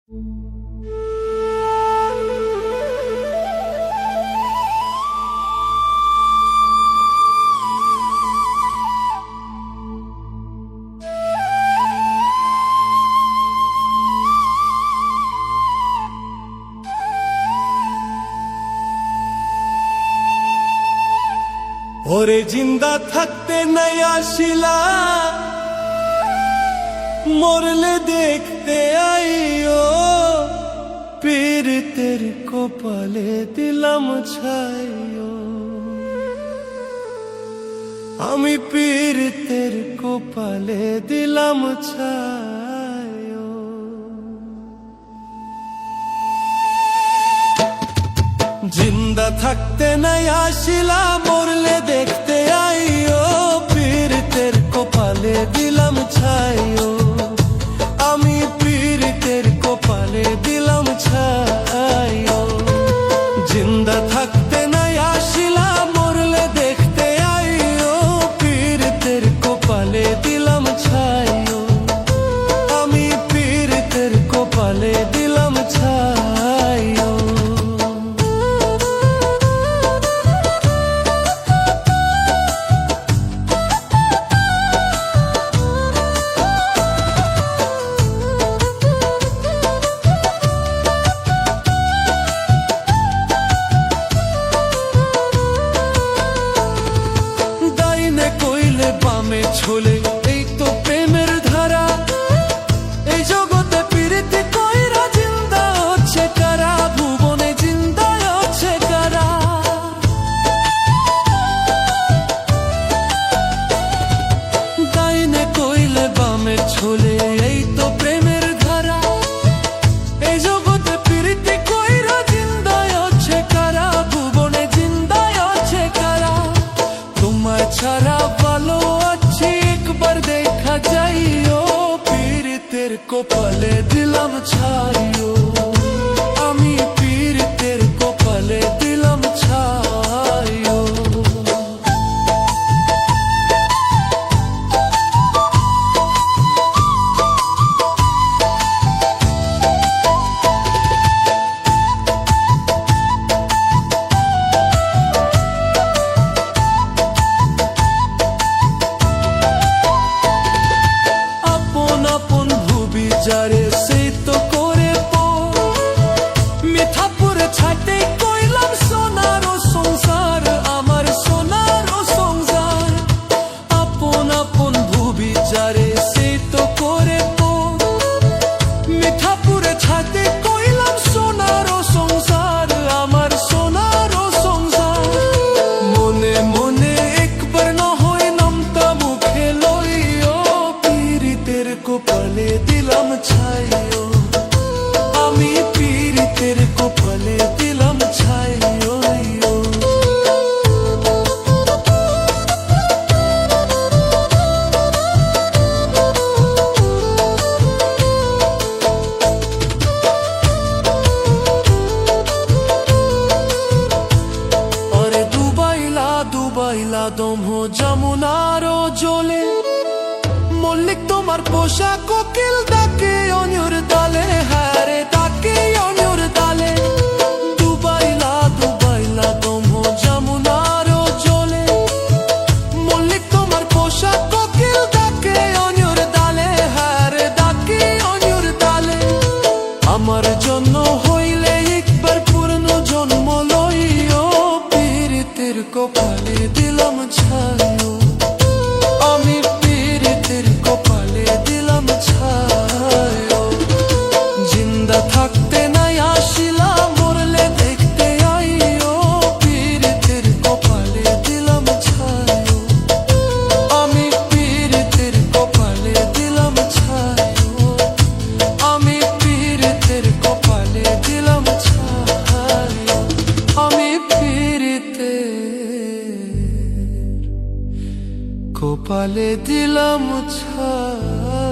ওরে জিন্দা থাকতে নাই আসিলা, মরলে দেখতে আইও, পীড়িতের কপালে দিলাম ছাইও। আমি পীড়িতের কপালে দিলাম ছাইও। জিন্দা থাকতে নাই আসিলা, মরলে দেখতে আইও, পীড়িতের কপালে দিলাম ছাইও। আমি পীড়িতের কপালে দিলাম ছাইও। জিন্দা থাকতে নাই আসিলা, মরলে দেখতে আইও, পীড়িতের কপালে দিলাম ছাইও। আমি পীড়িতের কপালে দিলাম ছাইও। ছোলে এই তো প্রেমের ধারা, এই জগতে পীড়িতি কইরা জিন্দা হচ্ছে কারা, ভুবনে জিন্দা হচ্ছে কারা। ডাইনে কইলে বামে ছোলে এই তো প্রেমের ধারা, এই জগতে পীড়িতি কইরা জিন্দা হচ্ছে কারা, ভুবনে জিন্দা হচ্ছে কারা। তোমায় ছাড়া ভালো একবার দেখা যাইও, পীড়িতের কপালে দিলাম ছাইও। আমি পীড়িতের কপালে দিলাম ছাইও। যারে সেই তো করে মিঠাপুরে ছাইতে কইলাম সোনার সংসার, আমার সোনার সংসার। আপন আপন ভুবি যারে সেই তো করে মিঠাপুরে ছাইতে কইলাম সোনার সংসার, আমার সোনার সংসার। মনে মনে একবার না হয় নামটা মুখে লইও, পীড়িতের কপালে দিলাম ছাইও। আমি পীড়িতের কপালে দিলাম ছাইও। আরে ডুবাইলা ডুবাইলা দম যমুনার জলে, মল্লিক তোমার পোষা কোকিল ডাকে অনির ডালে, হ্যাঁ রে ডাকে অনির ডালে। ডুবাইলা ডুবাইলা দম যমুনার জলে, মল্লিক তোমার পোষা কোকিল ডাকে অনির ডালে, হ্যাঁ রে ডাকে অনির ডালে। আমার জন্য হইলে একবার পূর্ণ জন্ম লইও, পীড়িতের কপালে দিলাম ছাইও। আমি পীড়িতের কপালে দিলাম ছাইও। জিন্দা থাকতে নাই আসিলা, মরলে দেখতে আইও, পীড়িতের কপালে দিলাম ছাইও। আমি পীড়িতের কপালে দিলাম ছাইও। আমি পীড়িতের কপালে দিলাম ছাইও। আমি পীড়িতের কপালে দিলাম ছাইও।